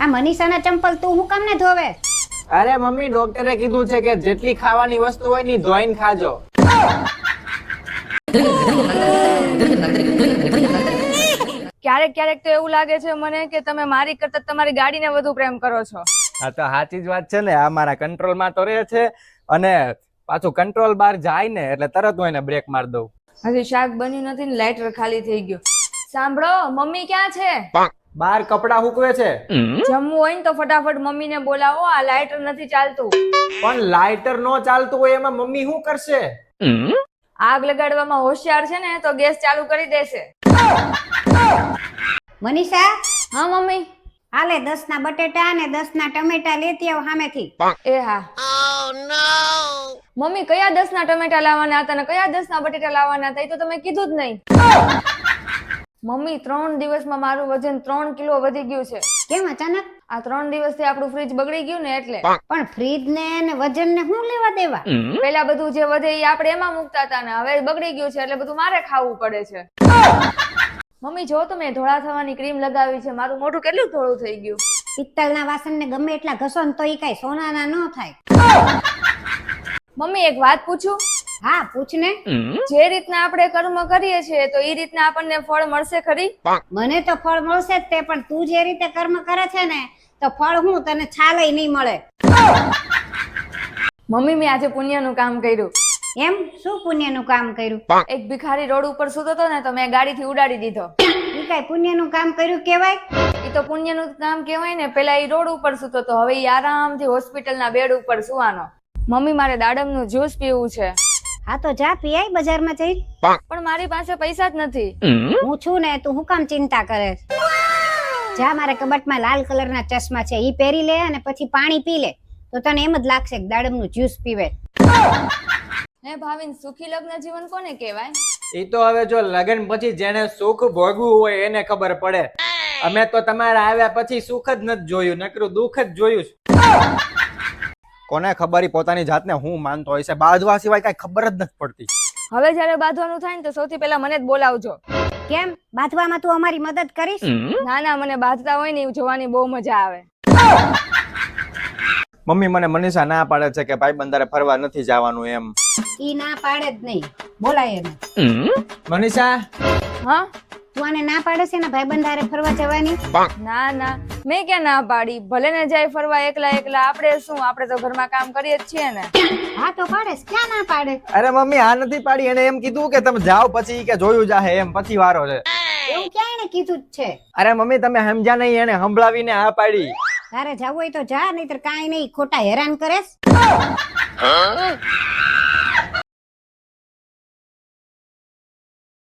આ મનીષાના ચંપલ તું હું કામ ને ધોવે? અરે મમ્મી, ડોક્ટરે કીધું છે કે જેટલી ખાવાની વસ્તુ હોય ને ધોઈને ખાજો. ક્યારેક ક્યારેક તો એવું લાગે છે મને કે તમે મારી કરતા તમારી ગાડીને વધુ પ્રેમ કરો છો. આ તો સાચી જ વાત છે ને. આ મારા કંટ્રોલમાં તો રહે છે અને પાછું કંટ્રોલ બહાર જાય ને એટલે તરત હું એને બ્રેક માર દઉં. હજી શાક બન્યું નથી ને લાઇટર ખાલી થઈ ગયું. સાંભળો, મમ્મી ક્યાં છે? બહાર કપડા સૂકવે છે. જમવું હોય ને તો ફટાફટ મમ્મીને બોલાવો, આ લાઇટર નથી ચાલતું. પણ લાઇટર નો ચાલતું હોય એમાં મમ્મી શું કરશે? આગ લગાડવામાં હોશિયાર છે ને તો ગેસ ચાલુ કરી દેશે. મનીષા, હા મમ્મી. હાલે 10 ના બટેટા અને 10 ના ટમેટા લેતી આવ સામેથી. એ હા. મમ્મી, કયા 10 ના ટમેટા લાવવાના હતા ને કયા 10 ના બટેટા લાવવાના હતા એ તો તમે કીધું જ નહીં. મમ્મી, 3 દિવસમાં મારું વજન 3 કિલો વધી ગયું છે. કેમ અચાનક? આ 3 દિવસથી આપણું ફ્રીજ બગડી ગયું ને એટલે. પણ ફ્રીજ ને વજન ને શું લેવા દેવા? પેલા બધું જે વધે એ આપણે એમાં મૂકતા હતા ને હવે બગડી ગયું છે એટલે બધું મારે ખાવું પડે છે. મમ્મી, જો તો મેં ધોળા થવાની ક્રીમ લગાવી છે, મારું મોઢું કેટલું ધોળું થઈ ગયું. પિત્તળના વાસણને ગમે એટલા ઘસો ને તો ઈ કઈ સોનાના ન થાય. મમ્મી, એક વાત પૂછું? હા, પૂછ ને. જે રીતના આપણે કર્મ કરીએ છીએ તો એ રીતના આપણને ફળ મળશે ખરી? મને તો ફળ મળશે જ તે, પણ તું જે રીતે કર્મ કરે છે ને તો ફળ હું તને છાલય નહીં મળે. મમ્મી, મેં આજે પુણ્યનું કામ કર્યું. એમ? શું પુણ્યનું કામ કર્યું? એક ભિખારી રોડ ઉપર સૂતો હતો ને તો મેં ગાડીથી ઉડાડી દીધો. ઈ કઈ પુણ્યનું કામ કર્યું કેવાય? એ તો પુણ્યનું કામ કહેવાય ને. પેલા એ રોડ ઉપર સૂતો હતો, હવે એ આરામથી હોસ્પિટલના બેડ ઉપર સુવાનો. મમ્મી, મારે દાડમનું જ્યુસ પીવું છે. હા તો જા પી આય બજારમાં જઈ. પણ મારી પાસે પૈસા જ નથી. હું છું ને, તું હું કામ ચિંતા કરે? જા, મારા કબાટમાં લાલ કલરના ચશ્મા છે, ઈ પહેરી લે અને પછી પાણી પી લે તો તને એમ જ લાગશે કે દાડમનું જ્યુસ પીવે. હે ભાવિન, સુખી લગ્ન જીવન કોને કહેવાય? એ તો હવે જો લગ્ન પછી જેને સુખ ભોગવું હોય એને ખબર પડે. અમે તો તમારા આવ્યા પછી સુખ જ નથી જોયું, નકરું દુઃખ જ જોયું છે. કોને ખબર પોતાની જાતને હું માનતો હોય છે, બાંધવા સિવાય કઈ ખબર જ નથી પડતી. હવે જયારે બાંધવાનું થાય ને તો સૌથી પહેલા મને જ બોલાવજો. કેમ? બાંધવામાં તું અમારી મદદ કરીશ? ના ના, મને બાંધતા હોય ને એવું જોવાની બહુ મજા આવે. મમ્મી, મને મનીષા ના પાડે છે કે ભાઈ બંધારે ફરવા નથી જવાનું એમ. ઈ ના પાડે જ નહીં, બોલાય એને. મનીષા, હા? તું આને ના પાડે છે ને ભાઈબંધ હારે ફરવા જવાની? ના ના, મેં ક્યાં ના પાડી. ભલે ને જાય ફરવા એકલા એકલા, આપણે શું, આપણે તો ઘરમાં કામ કરીએ જ છીએ ને. હા તો પાડે, ક્યાં ના પાડે? અરે મમ્મી, આ નથી પાડી. એને એમ કીધું કે તમે જાઓ પછી કે જોયું જાહે એમ, પછી વારો છે. એવું ક્યાં એને કીધું જ છે? અરે મમ્મી, તમે સમજ્યા નહીં. એને સંભળાવીને આ પાડી. તારે જવું હોય તો જા, નહીતર કાંઈ નહીં, ખોટા હેરાન કરેશ.